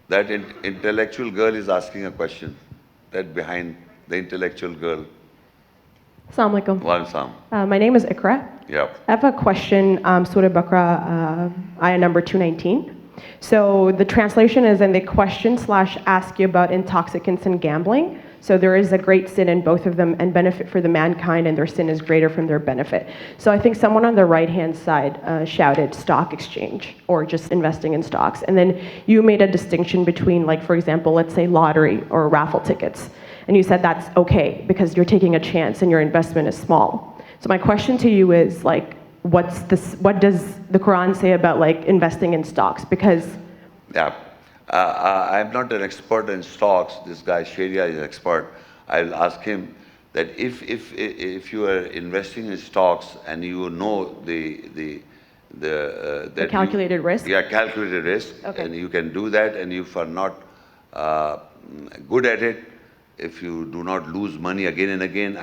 That intellectual girl is asking a question. That behind the intellectual girl. Assalamu alaikum. Walsam. My name is Ikra. Yep. I have a question, Surah Baqarah, ayah number 219. So the translation is, and they question / ask you about intoxicants and gambling. So there is a great sin in both of them and benefit for the mankind, and their sin is greater from their benefit. So I think someone on the right-hand side shouted stock exchange or just investing in stocks. And then you made a distinction between, like, for example, let's say lottery or raffle tickets. And you said that's okay because you're taking a chance and your investment is small. So my question to you is, like, what does the Quran say about, like, investing in stocks? Because Yeah. I'm not an expert in stocks. This guy Sharia is an expert. I'll ask him that if you are investing in stocks and you know the calculated risk. Yeah, calculated risk, Okay. and you can do that. And if you are not good at it, if you do not lose money again and again,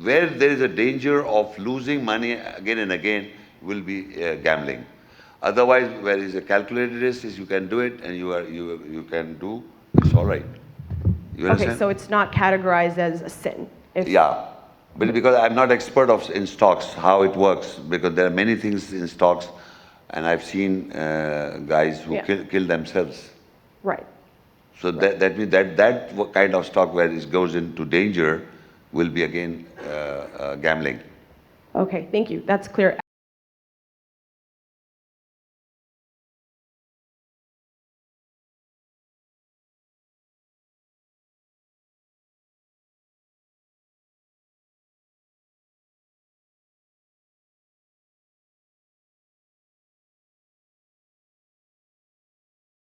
where there is a danger of losing money again and again will be gambling. Otherwise, where is a calculated risk, is you can do it and you can do, it's all right. You understand? Okay, so it's not categorized as a sin. Yeah, but because I'm not expert in stocks, how it works, because there are many things in stocks, and I've seen guys who kill themselves. Right. So that means that kind of stock where it goes into danger will be again gambling. Okay, thank you. That's clear.